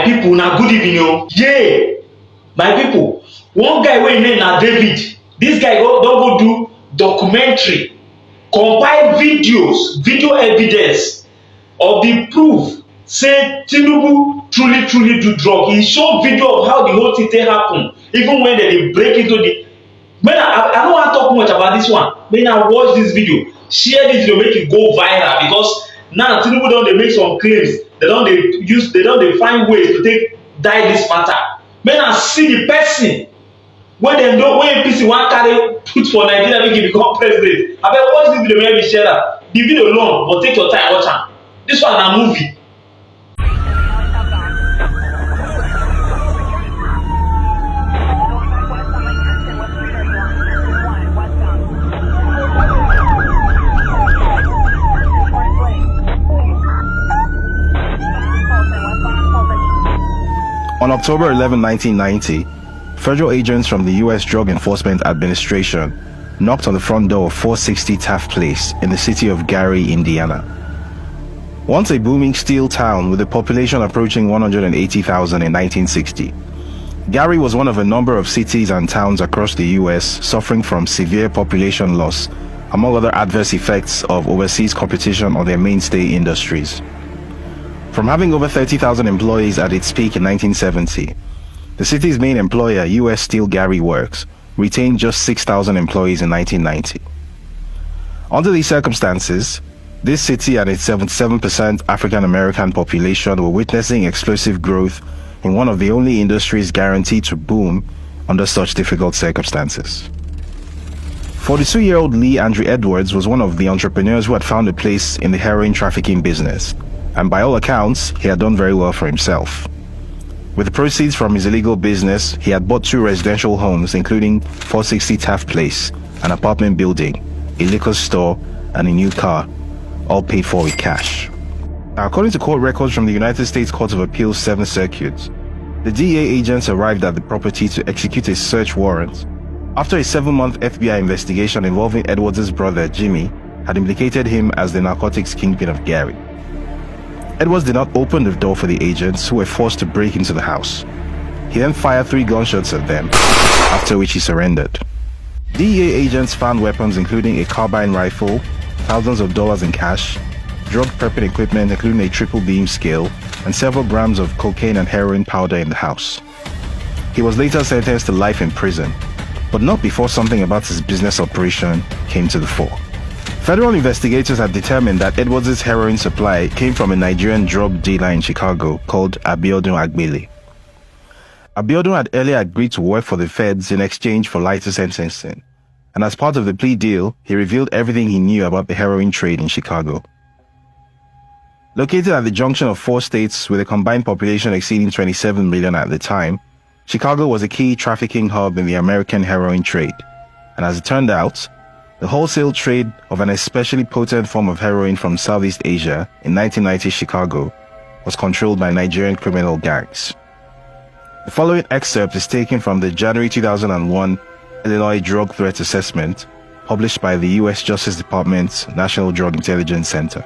My people, na good evening o. Yeah, my people, one guy wey im name na David. Dis guy don go do documentary, compile video evidence of the proof say Tinubu truly do drug. He show video of how the whole thing take happen, even when dem dey break into the. Make I no wan talk much about this one. Make una watch this video, share this video, make e go viral, because now Tinubu don dey make some claims. They don dey find ways to take die this matter. Make una see the person wey dem know, wey APC wan carry put for Nigeria make e become president. Abeg watch this video, make me share am. The video long, but take your time watch am. This one na movie. On October 11, 1990, federal agents from the U.S. Drug Enforcement Administration knocked on the front door of 460 Taft Place in the city of Gary, Indiana. Once a booming steel town with a population approaching 180,000 in 1960, Gary was one of a number of cities and towns across the U.S. suffering from severe population loss, among other adverse effects of overseas competition on their mainstay industries. From having over 30,000 employees at its peak in 1970, the city's main employer, U.S. Steel Gary Works, retained just 6,000 employees in 1990. Under these circumstances, this city and its 77% African-American population were witnessing explosive growth in one of the only industries guaranteed to boom under such difficult circumstances. 42-year-old Lee Andrew Edwards was one of the entrepreneurs who had found a place in the heroin trafficking business, and by all accounts, he had done very well for himself. With the proceeds from his illegal business, he had bought 2 residential homes, including 460 Taft Place, an apartment building, a liquor store, and a new car, all paid for with cash. Now, according to court records from the United States Court of Appeals 7th Circuit, the DEA agents arrived at the property to execute a search warrant after a 7-month FBI investigation involving Edwards' brother, Jimmy, had implicated him as the narcotics kingpin of Gary. Edwards did not open the door for the agents, who were forced to break into the house. He then fired 3 gunshots at them, after which he surrendered. DEA agents found weapons including a carbine rifle, thousands of dollars in cash, drug prepping equipment including a triple beam scale, and several grams of cocaine and heroin powder in the house. He was later sentenced to life in prison, but not before something about his business operation came to the fore. Federal investigators had determined that Edwards' heroin supply came from a Nigerian drug dealer in Chicago called Abiodun Agbele. Abiodun had earlier agreed to work for the feds in exchange for lighter sentencing, and as part of the plea deal, he revealed everything he knew about the heroin trade in Chicago. Located at the junction of 4 states with a combined population exceeding 27 million at the time, Chicago was a key trafficking hub in the American heroin trade, and as it turned out, the wholesale trade of an especially potent form of heroin from Southeast Asia in 1990 Chicago was controlled by Nigerian criminal gangs. The following excerpt is taken from the January 2001 Illinois Drug Threat Assessment published by the U.S. Justice Department's National Drug Intelligence Center.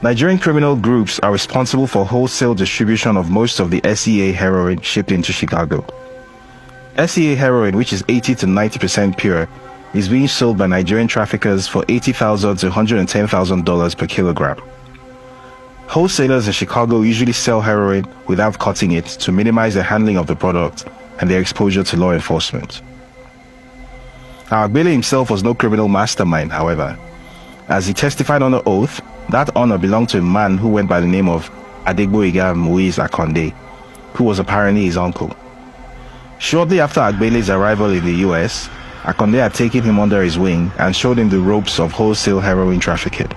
Nigerian criminal groups are responsible for wholesale distribution of most of the SEA heroin shipped into Chicago. SEA heroin, which is 80 to 90% pure, is being sold by Nigerian traffickers for $80,000 to $110,000 per kilogram. Wholesalers in Chicago usually sell heroin without cutting it to minimize the handling of the product and their exposure to law enforcement. Now, Agbele himself was no criminal mastermind, however. As he testified under oath, that honor belonged to a man who went by the name of Adegboyega Muiz Akonde, who was apparently his uncle. Shortly after Agbele's arrival in the US, Akonde had taken him under his wing and showed him the ropes of wholesale heroin trafficking.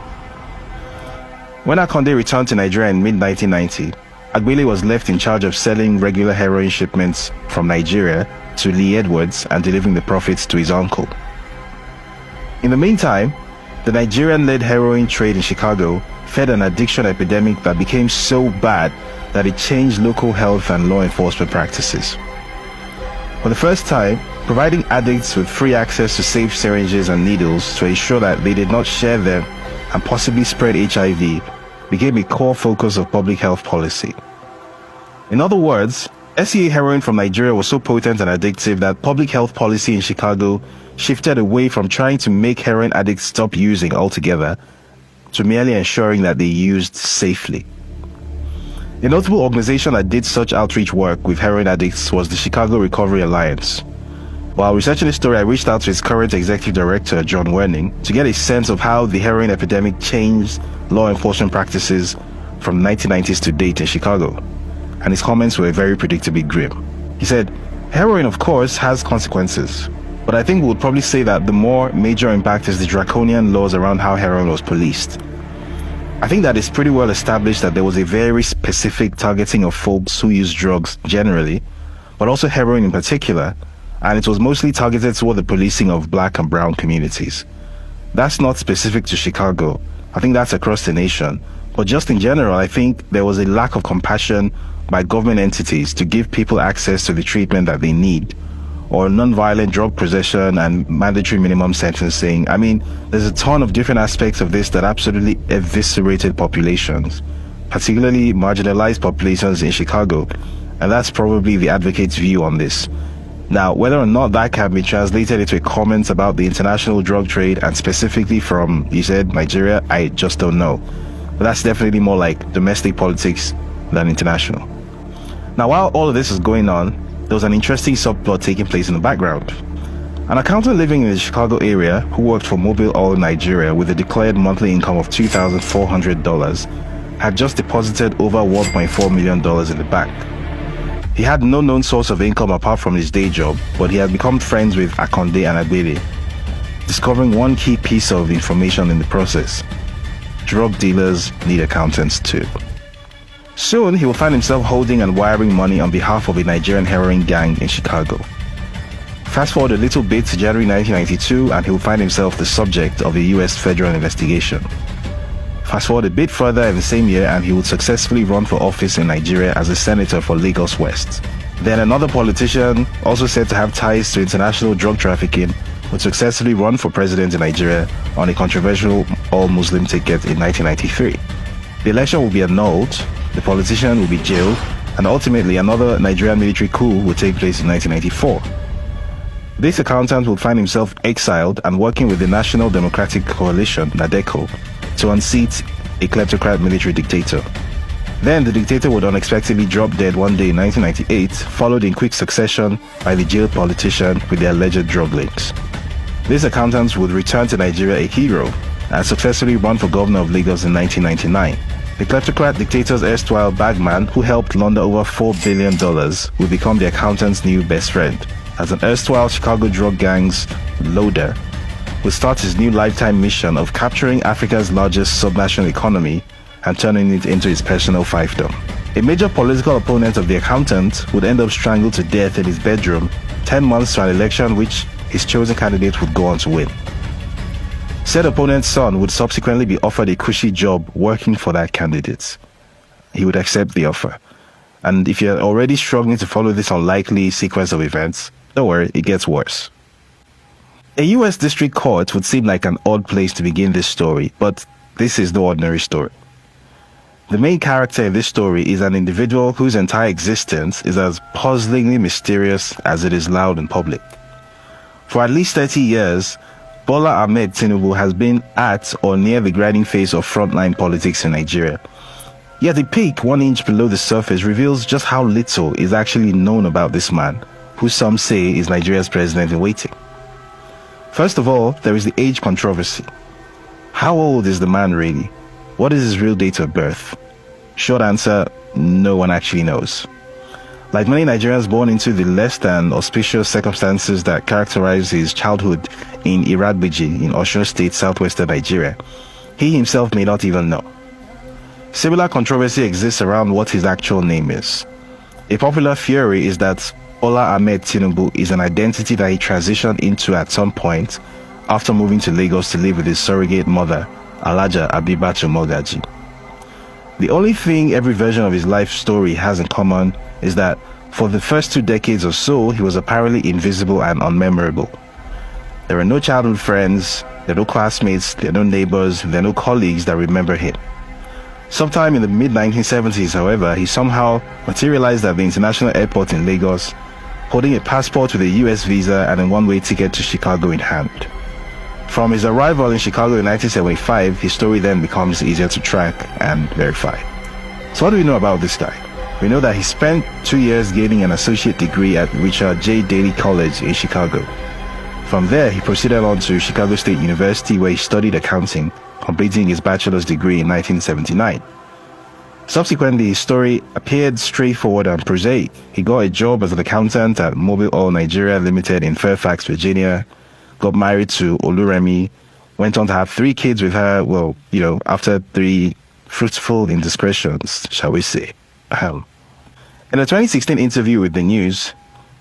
When Akonde returned to Nigeria in mid-1990, Agbele was left in charge of selling regular heroin shipments from Nigeria to Lee Edwards and delivering the profits to his uncle. In the meantime, the Nigerian-led heroin trade in Chicago fed an addiction epidemic that became so bad that it changed local health and law enforcement practices. For the first time, providing addicts with free access to safe syringes and needles to ensure that they did not share them and possibly spread HIV became a core focus of public health policy. In other words, SEA heroin from Nigeria was so potent and addictive that public health policy in Chicago shifted away from trying to make heroin addicts stop using altogether to merely ensuring that they used safely. A notable organization that did such outreach work with heroin addicts was the Chicago Recovery Alliance. While researching this story, I reached out to its current executive director, John Werning, to get a sense of how the heroin epidemic changed law enforcement practices from the 1990s to date in Chicago. And his comments were very predictably grim. He said, "Heroin, of course, has consequences, but I think we would probably say that the more major impact is the draconian laws around how heroin was policed. I think that it's pretty well established that there was a very specific targeting of folks who use drugs generally, but also heroin in particular, and it was mostly targeted toward the policing of black and brown communities. That's not specific to Chicago. I think that's across the nation. But just in general, I think there was a lack of compassion by government entities to give people access to the treatment that they need, or non-violent drug possession and mandatory minimum sentencing. I mean, there's a ton of different aspects of this that absolutely eviscerated populations, particularly marginalized populations in Chicago, and that's probably the advocate's view on this. Now, whether or not that can be translated into a comment about the international drug trade, and specifically from, you said, Nigeria, I just don't know. But that's definitely more like domestic politics than international. Now, while all of this is going on, there was an interesting subplot taking place in the background. An accountant living in the Chicago area who worked for Mobil Oil Nigeria with a declared monthly income of $2,400 had just deposited over $1.4 million in the bank. He had no known source of income apart from his day job, but he had become friends with Akonde and Agbede, discovering one key piece of information in the process: drug dealers need accountants too. Soon, he will find himself holding and wiring money on behalf of a Nigerian heroin gang in Chicago. Fast forward a little bit to January 1992, and he will find himself the subject of a US federal investigation. Fast forward a bit further in the same year, and he would successfully run for office in Nigeria as a senator for Lagos West. Then another politician, also said to have ties to international drug trafficking, would successfully run for president in Nigeria on a controversial all-Muslim ticket in 1993. The election will be annulled, the politician will be jailed, and ultimately another Nigerian military coup will take place in 1994. This accountant will find himself exiled and working with the National Democratic Coalition, NADECO, to unseat a kleptocrat military dictator. Then the dictator would unexpectedly drop dead one day in 1998, followed in quick succession by the jailed politician with the alleged drug links. This accountant would return to Nigeria a hero and successfully run for governor of Lagos in 1999. The kleptocrat dictator's erstwhile bagman, who helped launder over $4 billion, would become the accountant's new best friend, as an erstwhile Chicago drug gang's loader would start his new lifetime mission of capturing Africa's largest subnational economy and turning it into his personal fiefdom. A major political opponent of the accountant would end up strangled to death in his bedroom 10 months to an election which his chosen candidate would go on to win. Said opponent's son would subsequently be offered a cushy job working for that candidate. He would accept the offer. And if you're already struggling to follow this unlikely sequence of events, don't worry, it gets worse. A US district court would seem like an odd place to begin this story, but this is no ordinary story. The main character in this story is an individual whose entire existence is as puzzlingly mysterious as it is loud and public. For at least 30 years, Bola Ahmed Tinubu has been at or near the grinding phase of frontline politics in Nigeria. Yet the peak 1 inch below the surface reveals just how little is actually known about this man, who some say is Nigeria's president-in-waiting. First of all, there is the age controversy. How old is the man really? What is his real date of birth? Short answer, no one actually knows. Like many Nigerians born into the less than auspicious circumstances that characterize his childhood in Iragbiji in Osun State, southwestern Nigeria, he himself may not even know. Similar controversy exists around what his actual name is. A popular theory is that Bola Ahmed Tinubu is an identity that he transitioned into at some point after moving to Lagos to live with his surrogate mother, Alhaja Abibatu Mogaji. The only thing every version of his life story has in common is that for the first 2 decades or so, he was apparently invisible and unmemorable. There are no childhood friends, there are no classmates, there are no neighbors, there are no colleagues that remember him. Sometime in the mid-1970s, however, he somehow materialized at the international airport in Lagos, holding a passport with a US visa and a one-way ticket to Chicago in hand. From his arrival in Chicago in 1975, his story then becomes easier to track and verify. So what do we know about this guy? We know that he spent 2 years gaining an associate degree at Richard J. Daley College in Chicago. From there, he proceeded on to Chicago State University, where he studied accounting, completing his bachelor's degree in 1979. Subsequently, his story appeared straightforward and prosaic. He got a job as an accountant at Mobil Oil Nigeria Limited in Fairfax, Virginia, got married to Oluremi, went on to have 3 kids with her, after 3 fruitful indiscretions, shall we say. In a 2016 interview with The News,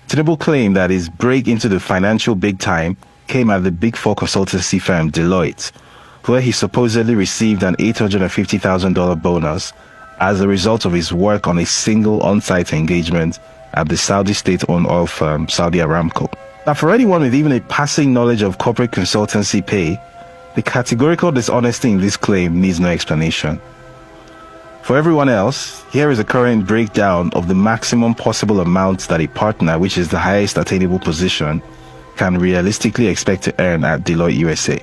Tinubu claimed that his break into the financial big time came at the Big Four consultancy firm Deloitte, where he supposedly received an $850,000 bonus as a result of his work on a single on-site engagement at the Saudi state-owned oil firm Saudi Aramco. Now, for anyone with even a passing knowledge of corporate consultancy pay, the categorical dishonesty in this claim needs no explanation. For everyone else, here is a current breakdown of the maximum possible amount that a partner, which is the highest attainable position, can realistically expect to earn at Deloitte USA.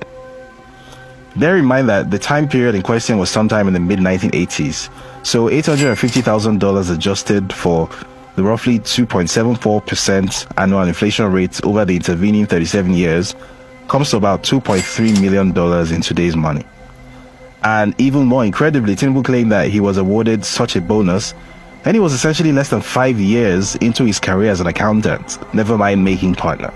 Bear in mind that the time period in question was sometime in the mid-1980s, so $850,000 adjusted for the roughly 2.74% annual inflation rate over the intervening 37 years comes to about $2.3 million in today's money. And even more incredibly, Tinubu claimed that he was awarded such a bonus and he was essentially less than 5 years into his career as an accountant, never mind making partner.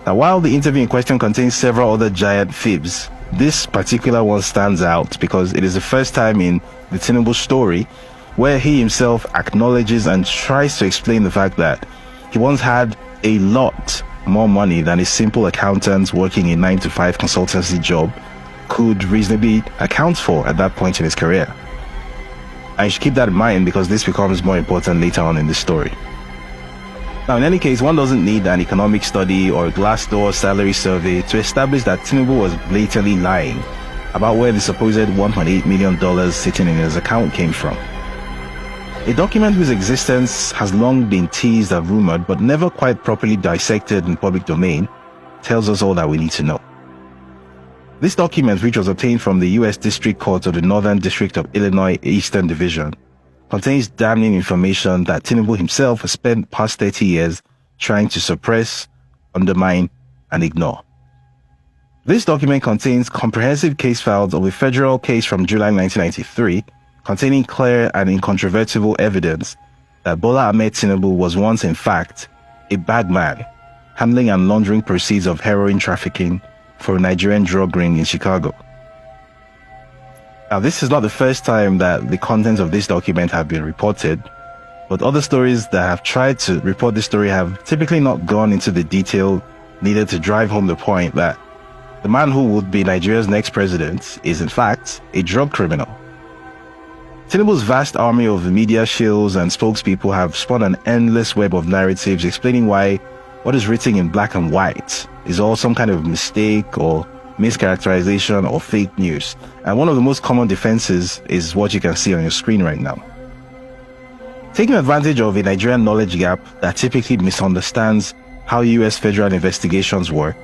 Now, while the interview in question contains several other giant fibs, this particular one stands out because it is the first time in the Tinubu story where he himself acknowledges and tries to explain the fact that he once had a lot more money than a simple accountant working a 9-to-5 consultancy job could reasonably account for at that point in his career. I should keep that in mind because this becomes more important later on in the story. Now, in any case, one doesn't need an economic study or a Glassdoor salary survey to establish that Tinubu was blatantly lying about where the supposed $1.8 million sitting in his account came from. A document whose existence has long been teased and rumored but never quite properly dissected in public domain tells us all that we need to know. This document, which was obtained from the U.S. District Court of the Northern District of Illinois Eastern Division, contains damning information that Tinubu himself has spent past 30 years trying to suppress, undermine, and ignore. This document contains comprehensive case files of a federal case from July 1993, containing clear and incontrovertible evidence that Bola Ahmed Tinubu was once, in fact, a bagman, handling and laundering proceeds of heroin trafficking for a Nigerian drug ring in Chicago. Now, this is not the first time that the contents of this document have been reported, but other stories that have tried to report this story have typically not gone into the detail needed to drive home the point that the man who would be Nigeria's next president is, in fact, a drug criminal. Tinubu's vast army of media shills and spokespeople have spun an endless web of narratives explaining why what is written in black and white is all some kind of mistake or mischaracterization or fake news. And one of the most common defenses is what you can see on your screen right now. Taking advantage of a Nigerian knowledge gap that typically misunderstands how US federal investigations work,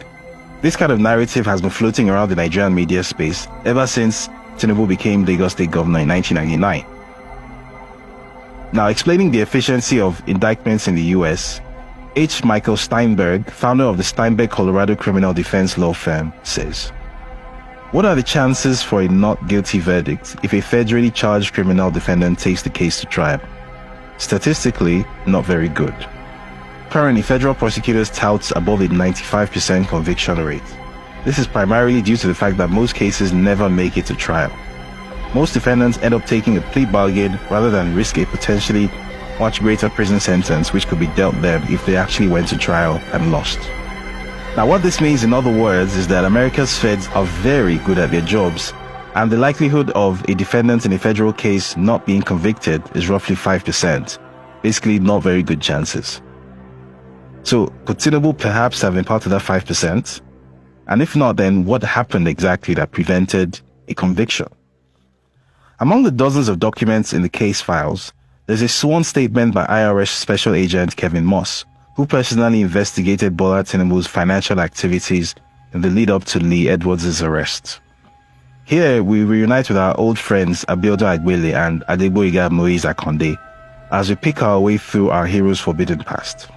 this kind of narrative has been floating around the Nigerian media space ever since Tinubu became Lagos State Governor in 1999. Now, explaining the efficiency of indictments in the US, H. Michael Steinberg, founder of the Steinberg Colorado criminal defense law firm, says, "What are the chances for a not guilty verdict if a federally charged criminal defendant takes the case to trial? Statistically, not very good. Currently, federal prosecutors tout above a 95% conviction rate. This is primarily due to the fact that most cases never make it to trial. Most defendants end up taking a plea bargain rather than risk a potentially much greater prison sentence which could be dealt them if they actually went to trial and lost." Now, what this means, in other words, is that America's feds are very good at their jobs, and the likelihood of a defendant in a federal case not being convicted is roughly 5%. Basically, not very good chances. So, could Tinubu perhaps have been part of that 5%? And if not, then what happened exactly that prevented a conviction? Among the dozens of documents in the case files, there's a sworn statement by IRS Special Agent Kevin Moss, who personally investigated Bola Tinubu's financial activities in the lead-up to Lee Edwards' arrest. Here, we reunite with our old friends Abiodun Agbele and Adegboyega Moise Akonde as we pick our way through our hero's forbidden past.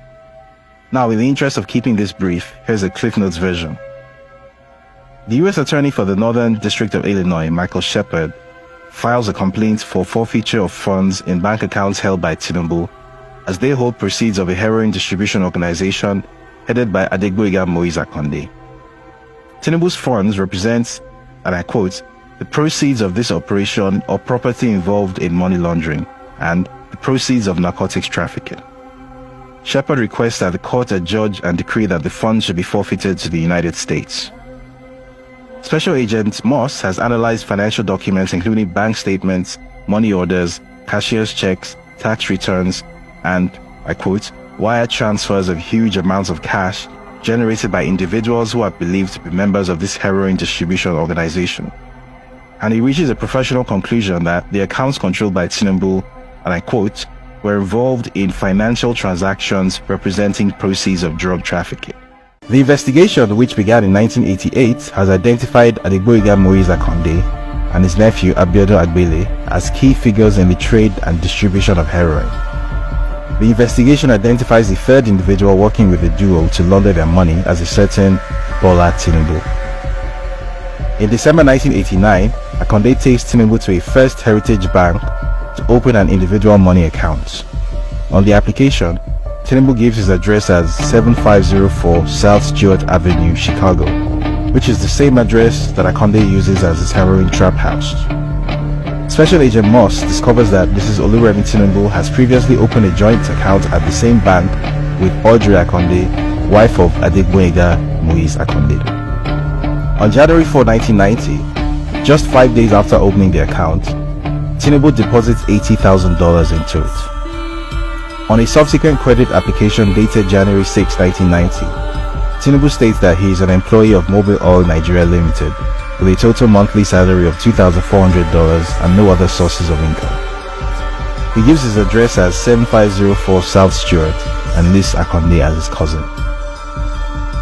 Now, in the interest of keeping this brief, here's a Cliff Notes version. The U.S. Attorney for the Northern District of Illinois, Michael Shepard, files a complaint for forfeiture of funds in bank accounts held by Tinubu as they hold proceeds of a heroin distribution organization headed by Adegboyega Moise Akonde. Tinubu's funds represent, and I quote, the proceeds of this operation or property involved in money laundering and the proceeds of narcotics trafficking. Shepard requests that the court adjudge and decree that the funds should be forfeited to the United States. Special Agent Moss has analyzed financial documents including bank statements, money orders, cashier's checks, tax returns, and, I quote, wire transfers of huge amounts of cash generated by individuals who are believed to be members of this heroin distribution organization. And he reaches a professional conclusion that the accounts controlled by Tinubu, and I quote, were involved in financial transactions representing proceeds of drug trafficking. The investigation, which began in 1988, has identified Adegboyega Moise Akonde and his nephew Abiodun Agbele as key figures in the trade and distribution of heroin. The investigation identifies the third individual working with the duo to launder their money as a certain Bola Tinubu. In December 1989, Akonde takes Tinubu to a First Heritage Bank to open an individual money account. On the application, Tinubu gives his address as 7504 South Stewart Avenue, Chicago, which is the same address that Akonde uses as his heroin trap house. Special Agent Moss discovers that Mrs. Oluremi Tinubu has previously opened a joint account at the same bank with Audrey Akonde, wife of Adegboyega Moise Akonde. On January 4, 1990, just 5 days after opening the account, Tinubu deposits $80,000 into it. On a subsequent credit application dated January 6, 1990, Tinubu states that he is an employee of Mobil Oil Nigeria Limited with a total monthly salary of $2,400 and no other sources of income. He gives his address as 7504 South Stewart and lists Akonde as his cousin.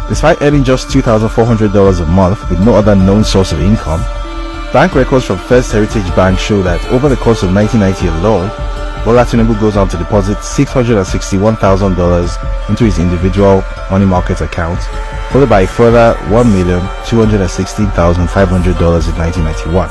Despite earning just $2,400 a month with no other known source of income, bank records from First Heritage Bank show that over the course of 1990 alone, Bola Tinubu goes on to deposit $661,000 into his individual money market account, followed by a further $1,216,500 in 1991.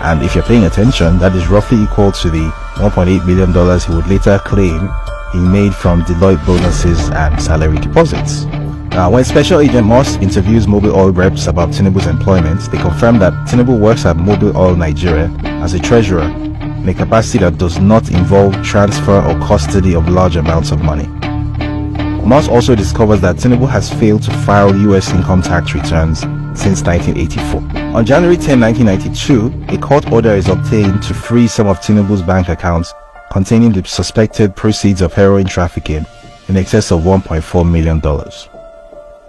And if you're paying attention, that is roughly equal to the $1.8 million he would later claim he made from Deloitte bonuses and salary deposits. Now, when Special Agent Moss interviews Mobil Oil reps about Tinubu's employment, they confirm that Tinubu works at Mobil Oil Nigeria as a treasurer in a capacity that does not involve transfer or custody of large amounts of money. Moss also discovers that Tinubu has failed to file U.S. income tax returns since 1984. On January 10, 1992, a court order is obtained to freeze some of Tinubu's bank accounts containing the suspected proceeds of heroin trafficking in excess of $1.4 million.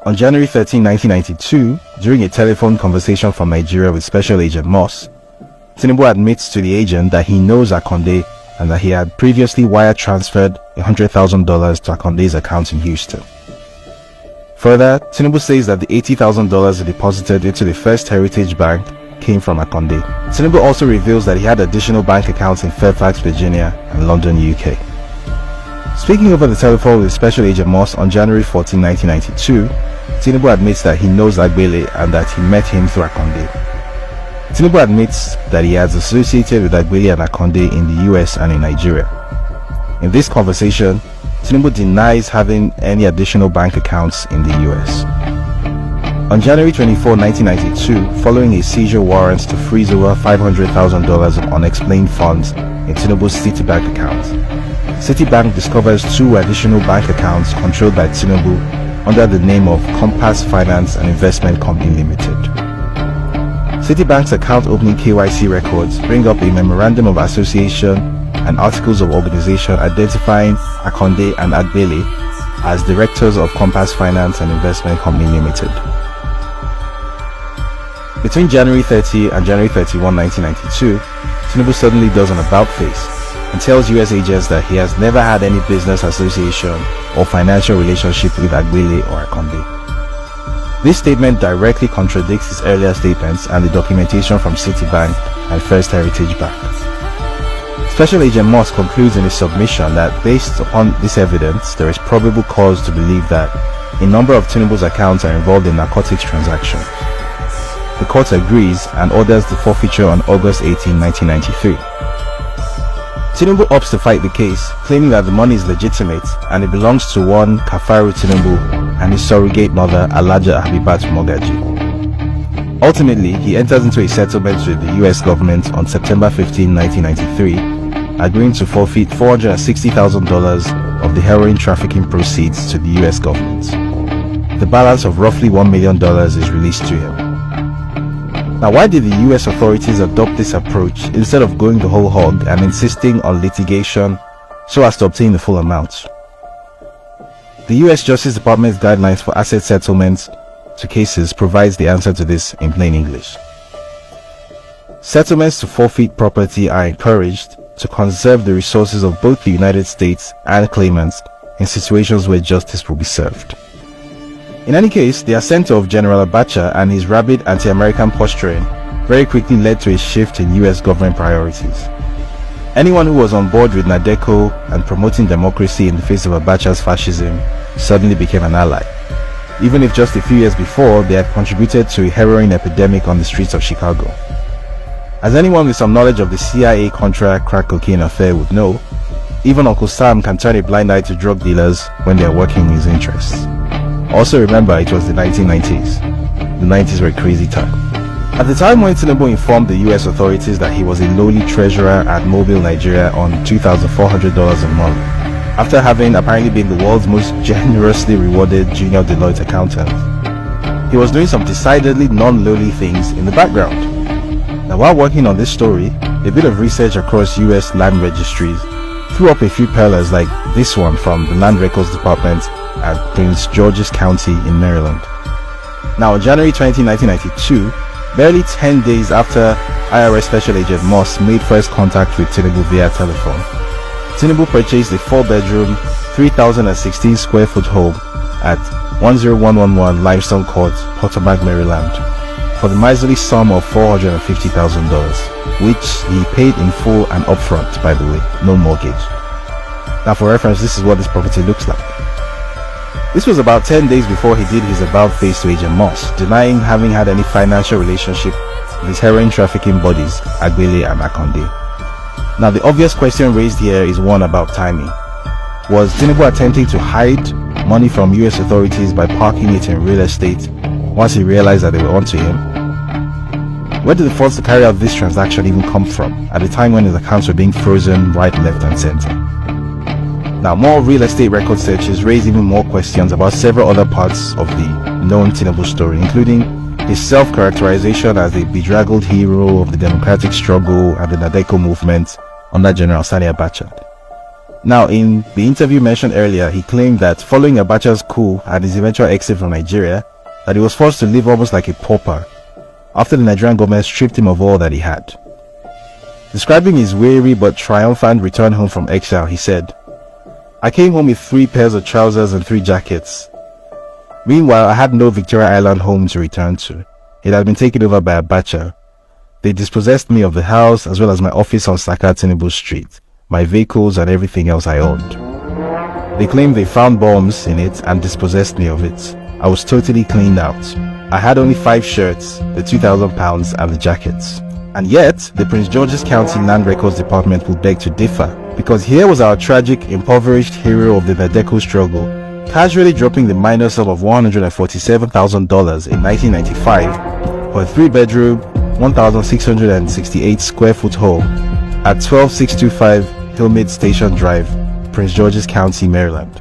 On January 13, 1992, during a telephone conversation from Nigeria with Special Agent Moss, Tinubu admits to the agent that he knows Akonde and that he had previously wire transferred $100,000 to Akonde's account in Houston. Further, Tinubu says that the $80,000 he deposited into the First Heritage Bank came from Akonde. Tinubu also reveals that he had additional bank accounts in Fairfax, Virginia and London, UK. Speaking over the telephone with Special Agent Moss on January 14, 1992, Tinubu admits that he knows Agbele and that he met him through Akonde. Tinubu admits that he has associated with Agbele and Akonde in the US and in Nigeria. In this conversation, Tinubu denies having any additional bank accounts in the US. On January 24, 1992, following a seizure warrant to freeze over $500,000 of unexplained funds in Tinubu's Citibank account, Citibank discovers two additional bank accounts controlled by Tinubu under the name of Compass Finance and Investment Company Limited. Citibank's account opening KYC records bring up a memorandum of association and articles of organization identifying Akonde and Agbele as directors of Compass Finance and Investment Company Limited. Between January 30 and January 31, 1992, Tinubu suddenly does an about-face and tells US agents that he has never had any business association or financial relationship with Agbele or Akonde. This statement directly contradicts his earlier statements and the documentation from Citibank and First Heritage Bank. Special Agent Moss concludes in his submission that based upon this evidence, there is probable cause to believe that a number of Tinubu's accounts are involved in narcotics transactions. The court agrees and orders the forfeiture on August 18, 1993. Tinubu opts to fight the case, claiming that the money is legitimate and it belongs to one Kafaru Tinubu and his surrogate mother Alaja Habibat Mogaji. Ultimately, he enters into a settlement with the US government on September 15, 1993, agreeing to forfeit $460,000 of the heroin trafficking proceeds to the US government. The balance of roughly $1 million is released to him. Now, why did the US authorities adopt this approach instead of going the whole hog and insisting on litigation so as to obtain the full amount? The US Justice Department's guidelines for asset settlements to cases provides the answer to this in plain English. Settlements to forfeit property are encouraged to conserve the resources of both the United States and claimants in situations where justice will be served. In any case, the ascent of General Abacha and his rabid anti-American posturing very quickly led to a shift in US government priorities. Anyone who was on board with Nadeco and promoting democracy in the face of Abacha's fascism suddenly became an ally, even if just a few years before they had contributed to a heroin epidemic on the streets of Chicago. As anyone with some knowledge of the CIA-Contra crack cocaine affair would know, even Uncle Sam can turn a blind eye to drug dealers when they are working in his interests. Also remember, it was the 1990s. The 90s were a crazy time. At the time when Tinubu informed the US authorities that he was a lowly treasurer at Mobile, Nigeria on $2,400 a month, after having apparently been the world's most generously rewarded junior Deloitte accountant, he was doing some decidedly non-lowly things in the background. Now, while working on this story, a bit of research across US land registries threw up a few pearlers like this one from the Land Records Department at Prince George's County in Maryland. Now, on January 20, 1992, barely 10 days after IRS Special Agent Moss made first contact with Tinubu via telephone, Tinubu purchased a 4-bedroom, 3,016 square foot home at 10111 Limestone Court, Potomac, Maryland, for the miserly sum of $450,000, which he paid in full and upfront, by the way, no mortgage. Now, for reference, this is what this property looks like. This was about 10 days before he did his about-face to Agent Moss, denying having had any financial relationship with his heroin trafficking buddies, Agbele and Akonde. Now, the obvious question raised here is one about timing. Was Tinubu attempting to hide money from US authorities by parking it in real estate once he realized that they were onto him? Where did the funds to carry out this transaction even come from at a time when his accounts were being frozen right, left and center? Now, more real estate record searches raise even more questions about several other parts of the known Tinubu story, including his self-characterization as a bedraggled hero of the democratic struggle and the Nadeco movement under General Sani Abacha. Now, in the interview mentioned earlier, he claimed that following Abacha's coup and his eventual exit from Nigeria, that he was forced to live almost like a pauper after the Nigerian government stripped him of all that he had. Describing his weary but triumphant return home from exile, he said, "I came home with 3 pairs of trousers and 3 jackets. Meanwhile, I had no Victoria Island home to return to. It had been taken over by Abacha. They dispossessed me of the house as well as my office on Saka Tinubu Street, my vehicles and everything else I owned. They claimed they found bombs in it and dispossessed me of it. I was totally cleaned out. I had only 5 shirts, the £2,000 and the jackets." And yet, the Prince George's County Land Records Department will beg to differ, because here was our tragic, impoverished hero of the Nadeco struggle, casually dropping the minor sum of $147,000 in 1995 for a 3-bedroom, 1,668 square foot home at 12625 Hillmead Station Drive, Prince George's County, Maryland.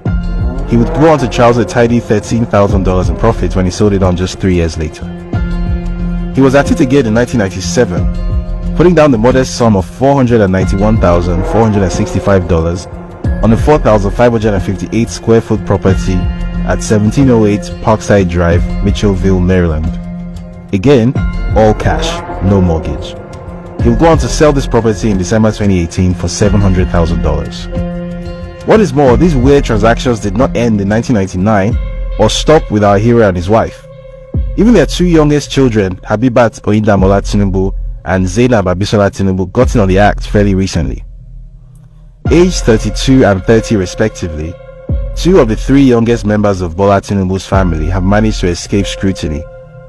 He would go on to charge a tidy $13,000 in profit when he sold it on just 3 years later. He was at it again in 1997, putting down the modest sum of $491,465 on a 4,558 square foot property at 1708 Parkside Drive, Mitchellville, Maryland. Again, all cash, no mortgage. He would go on to sell this property in December 2018 for $700,000. What is more, these weird transactions did not end in 1999 or stop with our hero and his wife. Even their two youngest children, Habibat Oyindamola Tinubu and Zainab Abisola Tinubu, got in on the act fairly recently. Aged 32 and 30 respectively, two of the three youngest members of Bola Tinubu's family have managed to escape scrutiny,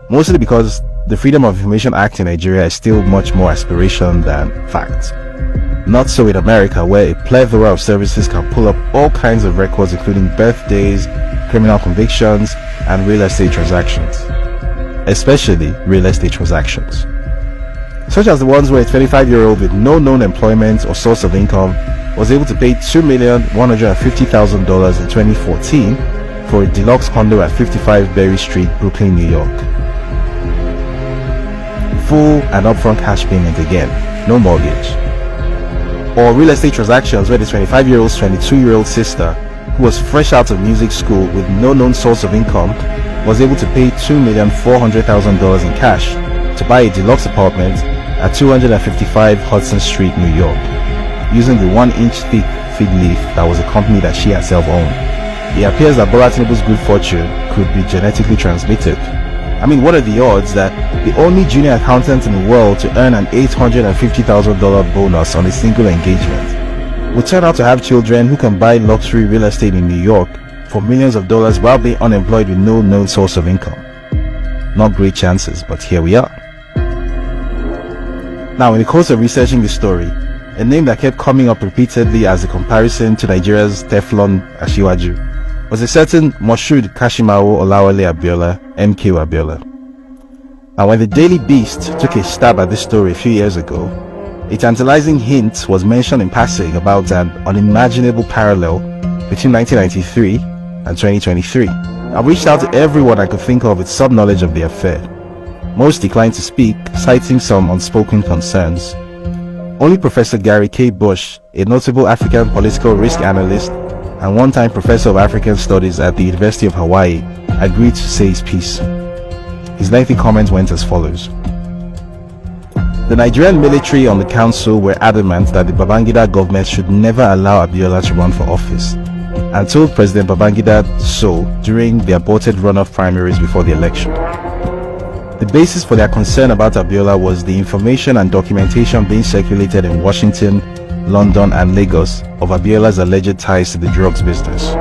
mostly because the Freedom of Information Act in Nigeria is still much more aspiration than fact. Not so in America, where a plethora of services can pull up all kinds of records including birthdays, criminal convictions, and real estate transactions. Especially real estate transactions. Such as the ones where a 25-year-old with no known employment or source of income was able to pay $2,150,000 in 2014 for a deluxe condo at 55 Berry Street, Brooklyn, New York. Full and upfront cash payment again, no mortgage. Or real estate transactions where the 25-year-old's 22-year-old sister, who was fresh out of music school with no known source of income, was able to pay $2,400,000 in cash to buy a deluxe apartment at 255 Hudson Street, New York, using the 1-inch thick fig leaf that was a company that she herself owned. It appears that Bola Tinubu's good fortune could be genetically transmitted. I mean, what are the odds that the only junior accountant in the world to earn an $850,000 bonus on a single engagement will turn out to have children who can buy luxury real estate in New York for millions of dollars while being unemployed with no known source of income? Not great chances, but here we are. Now, in the course of researching this story, a name that kept coming up repeatedly as a comparison to Nigeria's Teflon Ashiwaju was a certain Moshood Kashimawo Olawale Abiola, MKO Abiola. And when the Daily Beast took a stab at this story a few years ago, a tantalizing hint was mentioned in passing about an unimaginable parallel between 1993 and 2023. I reached out to everyone I could think of with some knowledge of the affair. Most declined to speak, citing some unspoken concerns. Only Professor Gary K. Bush, a notable African political risk analyst and one-time professor of African studies at the University of Hawaii, agreed to say his piece. His lengthy comments went as follows. The Nigerian military on the council were adamant that the Babangida government should never allow Abiola to run for office, and told President Babangida so during the aborted runoff primaries before the election. The basis for their concern about Abiola was the information and documentation being circulated in Washington, London, and Lagos of Abiola's alleged ties to the drugs business.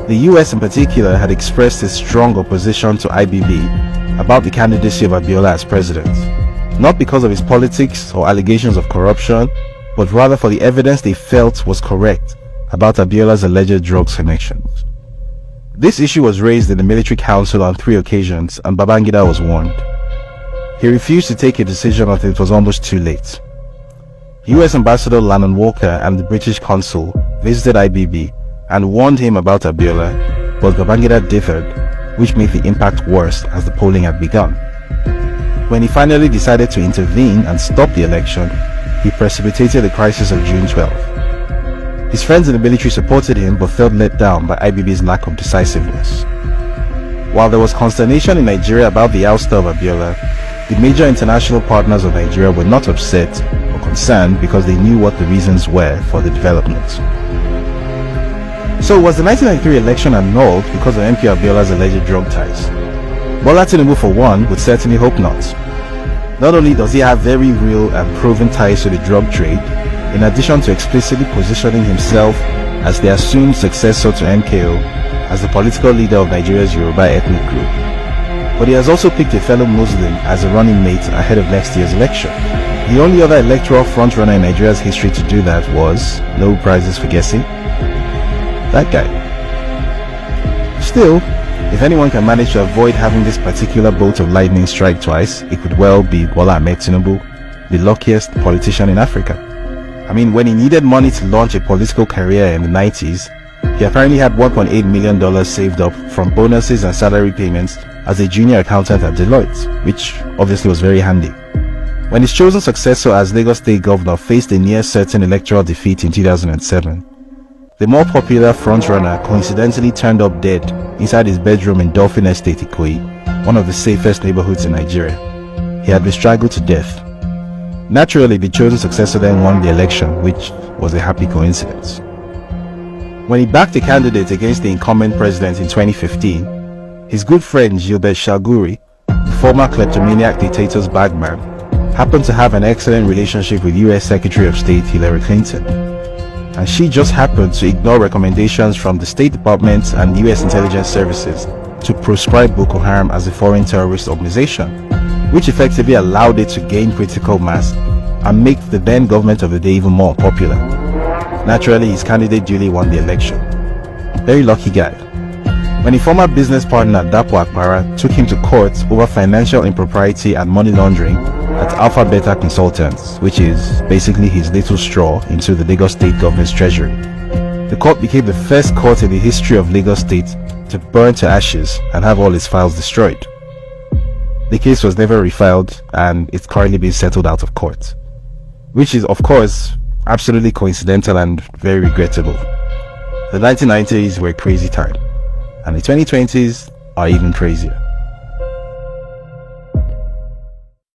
The US in particular had expressed its strong opposition to IBB about the candidacy of Abiola as president, not because of his politics or allegations of corruption, but rather for the evidence they felt was correct about Abiola's alleged drugs connections. This issue was raised in the military council on 3 occasions, and Babangida was warned. He refused to take a decision until it was almost too late. US Ambassador Lannon Walker and the British consul visited IBB and warned him about Abiola, but Babangida differed, which made the impact worse as the polling had begun. When he finally decided to intervene and stop the election, he precipitated the crisis of June 12. His friends in the military supported him but felt let down by IBB's lack of decisiveness. While there was consternation in Nigeria about the ouster of Abiola, the major international partners of Nigeria were not upset or concerned because they knew what the reasons were for the developments. So was the 1993 election annulled because of MK Abiola's alleged drug ties? Bola Tinubu, for one, would certainly hope not. Not only does he have very real and proven ties to the drug trade, in addition to explicitly positioning himself as the assumed successor to MKO as the political leader of Nigeria's Yoruba ethnic group, but he has also picked a fellow Muslim as a running mate ahead of next year's election. The only other electoral frontrunner in Nigeria's history to do that was, no prizes for guessing, that guy. Still, if anyone can manage to avoid having this particular bolt of lightning strike twice, it could well be Bola Ahmed Tinubu, the luckiest politician in Africa. I mean, when he needed money to launch a political career in the 90s, he apparently had $1.8 million saved up from bonuses and salary payments as a junior accountant at Deloitte, which obviously was very handy. When his chosen successor as Lagos State Governor faced a near-certain electoral defeat in 2007, the more popular frontrunner coincidentally turned up dead inside his bedroom in Dolphin Estate, Ikoyi, one of the safest neighborhoods in Nigeria. He had been strangled to death. Naturally, the chosen successor then won the election, which was a happy coincidence. When he backed a candidate against the incumbent president in 2015, his good friend Gilbert Chaguri, the former kleptomaniac dictator's bagman, happened to have an excellent relationship with US Secretary of State Hillary Clinton. And she just happened to ignore recommendations from the State Department and US intelligence services to proscribe Boko Haram as a foreign terrorist organization, which effectively allowed it to gain critical mass and make the then government of the day even more popular. Naturally, his candidate duly won the election. Very lucky guy. When a former business partner, Dapo Akpara, took him to court over financial impropriety and money laundering at Alpha Beta Consultants, which is basically his little straw into the Lagos State government's treasury, the court became the first court in the history of Lagos State to burn to ashes and have all its files destroyed. The case was never refiled and it's currently being settled out of court, which is, of course, absolutely coincidental and very regrettable. The 1990s were a crazy time, and the 2020s are even crazier.